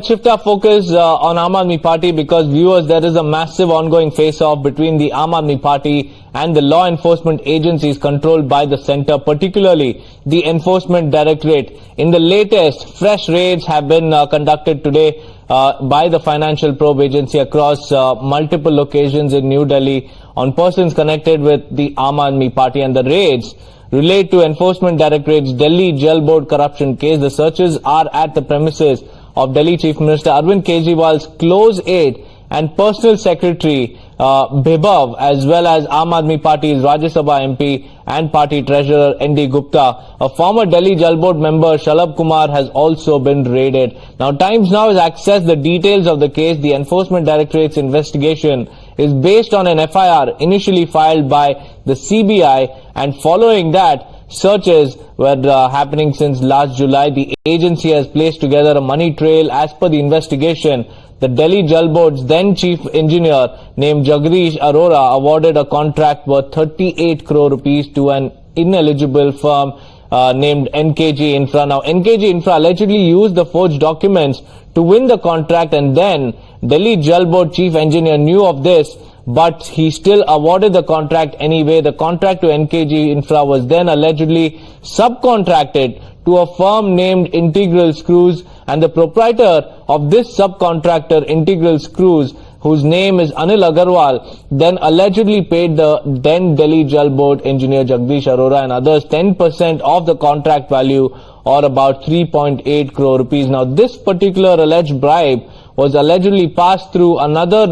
Shift our focus on Aam Admi Party because viewers, there is a massive ongoing face-off between the Aam Admi Party and the law enforcement agencies controlled by the centre, particularly the Enforcement Directorate. In the latest, fresh raids have been conducted today by the Financial Probe Agency across multiple locations in New Delhi on persons connected with the Aam Admi Party, and the raids relate to Enforcement Directorate's Delhi Jail Board corruption case. The searches are at the premises of Delhi Chief Minister Arvind Kejriwal's close aide and personal secretary Bibhav, as well as Aam Admi Party's Rajya Sabha MP and party treasurer ND Gupta. A former Delhi Jail Board member Shalabh Kumar has also been raided. Now, Times Now has accessed the details of the case. The Enforcement Directorate's investigation is based on an FIR initially filed by the CBI, and following that, searches were happening since last July. The agency has placed together a money trail. As per the investigation, the Delhi Jail Board's then chief engineer named Jagdish Arora awarded a contract worth 38 crore rupees to an ineligible firm named NKG Infra. Now, NKG Infra allegedly used the forged documents to win the contract, and then Delhi Jail Board chief engineer knew of this, but he still awarded the contract anyway. The contract to NKG Infra was then allegedly subcontracted to a firm named Integral Screws, and the proprietor of this subcontractor, Integral Screws, whose name is Anil Agarwal, then allegedly paid the then Delhi Jail Board engineer Jagdish Arora and others 10% of the contract value, or about 3.8 crore rupees. Now, this particular alleged bribe was allegedly passed through another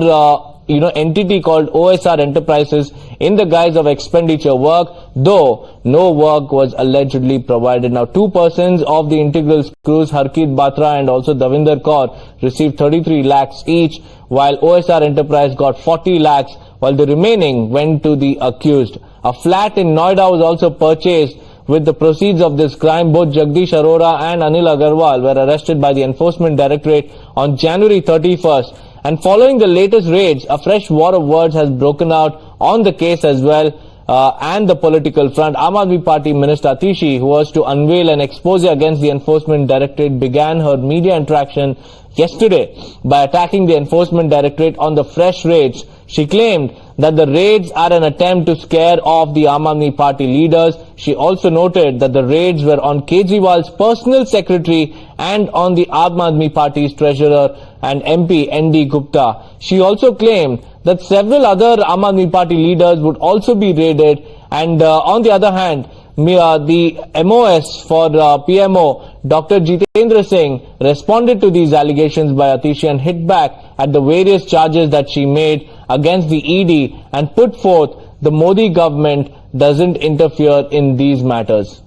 entity called OSR Enterprises in the guise of expenditure work, though no work was allegedly provided. Now, two persons of the Integral Screws, Harkit Batra and also Davinder Kaur, received 33 lakhs each, while OSR Enterprise got 40 lakhs, while the remaining went to the accused. A flat in Noida was also purchased with the proceeds of this crime. Both Jagdish Arora and Anil Agarwal were arrested by the Enforcement Directorate on January 31st. And following the latest raids, a fresh war of words has broken out on the case as well, and the political front. Aam Admi Party Minister Atishi, who was to unveil an expose against the Enforcement Directorate, began her media interaction yesterday by attacking the Enforcement Directorate on the fresh raids. She claimed that the raids are an attempt to scare off the Aam Admi Party leaders. She also noted that the raids were on Kejriwal's personal secretary and on the Aam Admi Party's treasurer and MP ND Gupta. She also claimed that several other Aam Admi Party leaders would also be raided, and on the other hand, the MOS for PMO, Dr. Jitendra Singh, responded to these allegations by Atishi and hit back at the various charges that she made against the ED and put forth the Modi government doesn't interfere in these matters.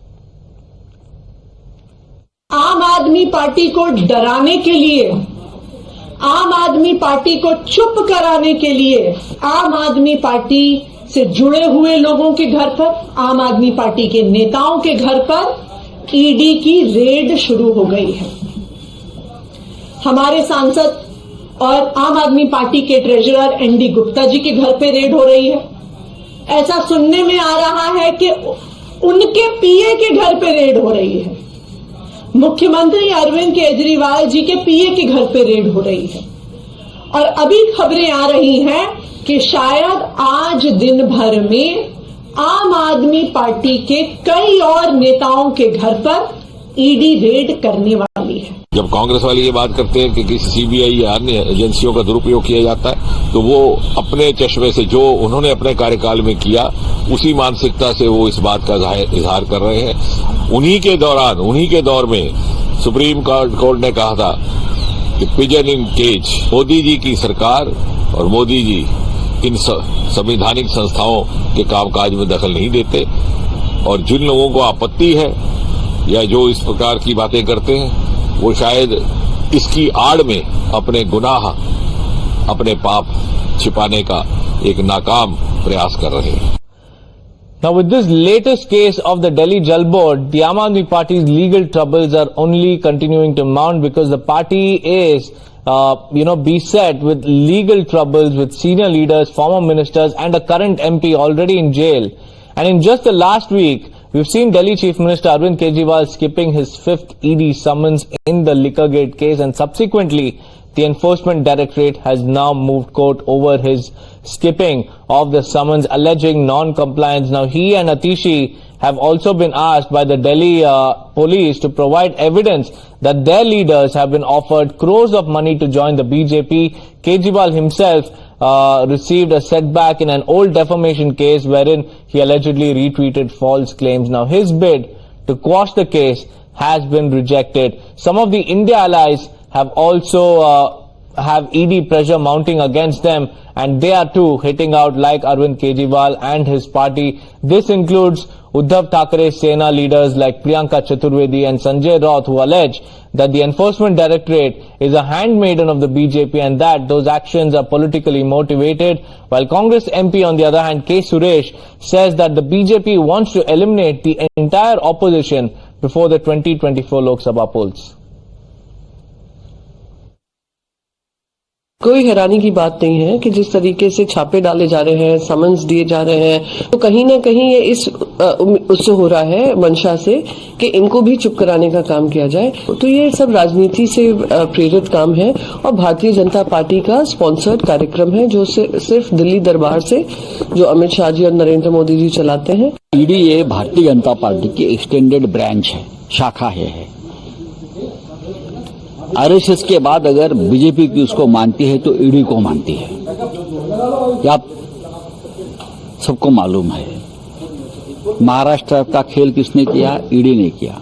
आम आदमी party को डराने के लिए, आम आदमी party को चुप कराने के लिए, आम आदमी पार्टी से जुड़े हुए लोगों के घर पर, आम आदमी पार्टी के नेताओं के घर पर ईडी की रेड शुरू हो गई है। हमारे सांसद और आम आदमी पार्टी के ट्रेजरर एनडी गुप्ता जी के घर पे रेड हो रही है। ऐसा सुनने में आ रहा है कि उनके पीए के घर पे रेड हो रही है। मुख्यमंत्री अरविंद केजरीवाल जी के पीए के घर पे रेड हो रही है, और अभी खबरें आ रही हैं कि शायद आज दिन भर में आम आदमी पार्टी के कई और नेताओं के घर पर ईडी रेड करने वाली है। जब कांग्रेस वाले ये बात करते हैं कि किसी सीबीआई या अन्य एजेंसियों का दुरुपयोग किया जाता है, तो वो अपने चश्मे से जो उन्होंने अपने कार्यकाल में किया, उसी मानसिकता से वो इस बात का इजहार कर रहे हैं। उन्हीं के दौर में सुप्रीम कोर्ट ने कहा था कि पिजन इन केज, मोदी जी की सरकार और मोदी जी इन संवैधानिक संस्थाओं के कामकाज में दखल नहीं देते, और जिन लोगों को आपत्ति है या जो इस प्रकार की बातें करते हैं, वो शायद इसकी आड़ में अपने गुनाह, अपने पाप छिपाने का एक नाकाम प्रयास कर रहे हैं। Now, with this latest case of the Delhi Jail Board, the Aam Admi Party's legal troubles are only continuing to mount because the party is, beset with legal troubles with senior leaders, former ministers, and a current MP already in jail. And in just the last week, We've seen Delhi Chief Minister Arvind Kejriwal skipping his 5th ED summons in the Liquorgate case, and subsequently the Enforcement Directorate has now moved court over his skipping of the summons, alleging non-compliance. Now, he and Atishi have also been asked by the Delhi police to provide evidence that their leaders have been offered crores of money to join the BJP. Kejriwal himself received a setback in an old defamation case wherein he allegedly retweeted false claims. Now, his bid to quash the case has been rejected. Some of the India allies have also have ED pressure mounting against them, and they are too hitting out like Arvind Kejriwal and his party. This includes Uddhav Thackeray's Sena leaders like Priyanka Chaturvedi and Sanjay Raut, who allege that the Enforcement Directorate is a handmaiden of the BJP and that those actions are politically motivated, while Congress MP on the other hand, K. Suresh, says that the BJP wants to eliminate the entire opposition before the 2024 Lok Sabha polls. कोई हैरानी की बात नहीं है कि जिस तरीके से छापे डाले जा रहे हैं, समन्स दिए जा रहे हैं, तो कहीं ना कहीं ये इस उससे हो रहा है मंशा से कि इनको भी चुप कराने का काम किया जाए। तो ये सब राजनीति से प्रेरित काम है और भारतीय जनता पार्टी का स्पॉन्सर्ड कार्यक्रम है जो सिर्फ दिल्ली दरबार से जो अमित शाह जी और नरेंद्र मोदी जी चलाते हैं। ईडी ये भारतीय जनता पार्टी की एक्सटेंडेड ब्रांच है, शाखा है। आरएसएस के बाद अगर बीजेपी की उसको मानती है तो ईडी को मानती है, या आप सबको मालूम है। महाराष्ट्र का खेल किसने किया? ईडी ने किया।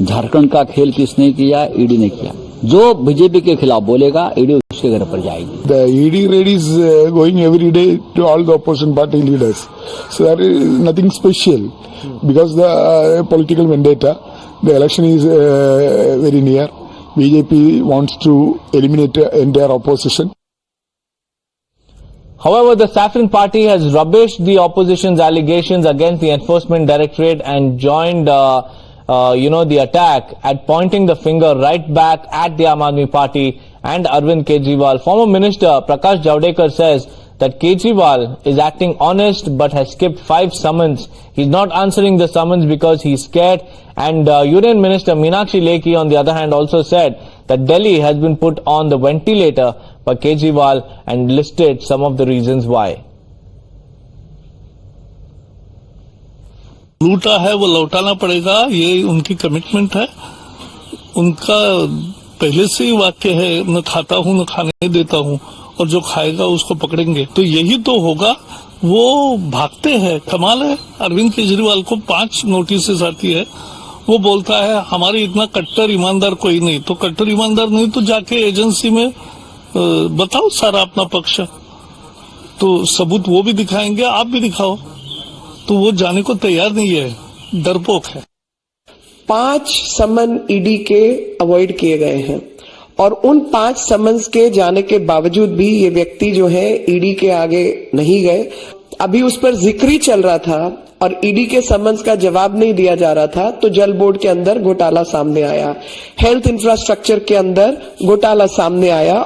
झारखंड का खेल किसने किया? ईडी ने किया। जो बीजेपी के खिलाफ बोलेगा ईडी उसके घर पर जाएगी। The ED raid is going every day to all the opposition party leaders. So there is nothing special because the political vendetta. The election is very near. BJP wants to eliminate entire opposition. However, the Saffron Party has rubbished the opposition's allegations against the Enforcement Directorate and joined, the attack at pointing the finger right back at the Aam Admi Party and Arvind Kejriwal. Former Minister Prakash Javadekar says that Kejriwal is acting honest but has skipped 5 summons. He's not answering the summons because he's scared. And Union Minister Meenakshi Lekhi, on the other hand, also said that Delhi has been put on the ventilator by Kejriwal and listed some of the reasons why. लूटा है वो लौटाना पड़ेगा, ये उनकी commitment है। उनका पहले से ही वाक्य है, न खाता हूं न खाने देता हूं, और जो खाएगा उसको पकड़ेंगे। तो यही तो होगा। वो भागते हैं, कमाल है। अरविंद केजरीवाल को 5 नोटिस आती है, वो बोलता है हमारे इतना कट्टर ईमानदार कोई नहीं। तो कट्टर ईमानदार नहीं तो जाके एजेंसी में बताओ सारा अपना पक्ष, तो सबूत वो भी दिखाएंगे, आप भी दिखाओ। तो वो जाने को तैयार नहीं है, डरपोक है। 5 समन ईडी के अवॉइड किए गए हैं और उन 5 समन्स के जाने के बावजूद भी ये व्यक्ति जो है ईडी के आगे नहीं गए। अभी उस पर जिक्र ही चल रहा था और ईडी के समन्स का जवाब नहीं दिया जा रहा था, तो जल बोर्ड के अंदर घोटाला सामने आया, हेल्थ इंफ्रास्ट्रक्चर के अंदर घोटाला सामने आया,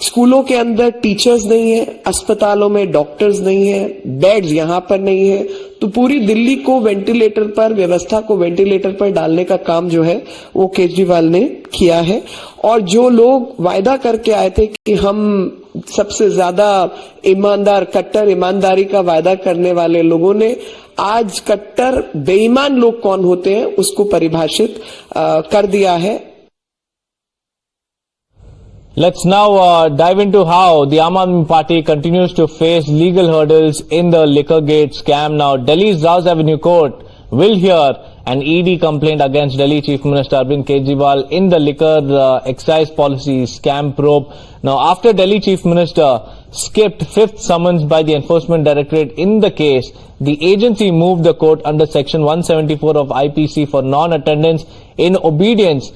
स्कूलों के अंदर टीचर्स नहीं है, अस्पतालों में डॉक्टर्स नहीं है, बेड्स यहां पर नहीं है। तो पूरी दिल्ली को वेंटिलेटर पर, व्यवस्था को वेंटिलेटर पर डालने का काम जो है वो केजरीवाल ने किया है। और जो लोग वायदा करके आए थे कि हम सबसे ज्यादा ईमानदार, कट्टर ईमानदारी का वायदा करने वाले लोगों ने आज कट्टर बेईमान लोग कौन होते हैं उसको परिभाषित कर दिया है। Let's now dive into how the Aam Admi Party continues to face legal hurdles in the Liquorgate scam. Now, Delhi's Rouse Avenue Court will hear an ED complaint against Delhi Chief Minister Arvind Kejriwal in the liquor excise policy scam probe. Now, after Delhi Chief Minister skipped 5th summons by the Enforcement Directorate in the case, the agency moved the court under Section 174 of IPC for non-attendance in obedience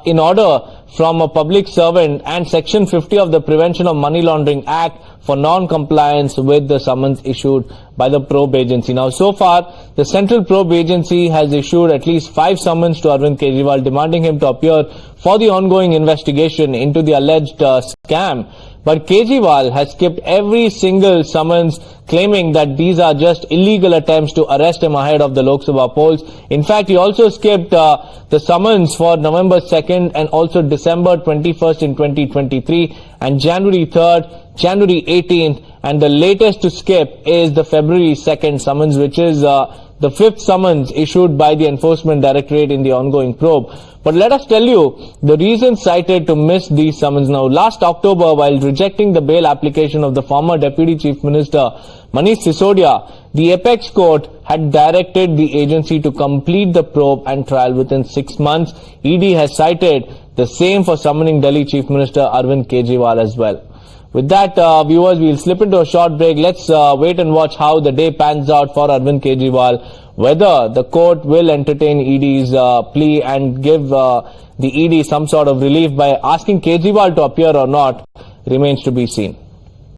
in order from a public servant and Section 50 of the Prevention of Money Laundering Act for non-compliance with the summons issued by the probe agency. Now, so far, the Central Probe Agency has issued at least 5 summons to Arvind Kejriwal demanding him to appear for the ongoing investigation into the alleged scam. But Kejriwal has skipped every single summons, claiming that these are just illegal attempts to arrest him ahead of the Lok Sabha polls. In fact, he also skipped the summons for November 2nd and also December 21st in 2023 and January 3rd, January 18th, and the latest to skip is the February 2nd summons, which is the 5th summons issued by the Enforcement Directorate in the ongoing probe. But let us tell you the reasons cited to miss these summons. Now, last October, while rejecting the bail application of the former Deputy Chief Minister Manish Sisodia, the Apex Court had directed the agency to complete the probe and trial within 6 months. ED has cited the same for summoning Delhi Chief Minister Arvind Kejriwal as well. With that, viewers, we'll slip into a short break. Let's wait and watch how the day pans out for Arvind Kejriwal, whether the court will entertain ED's plea and give the ED some sort of relief by asking Kejriwal to appear or not remains to be seen.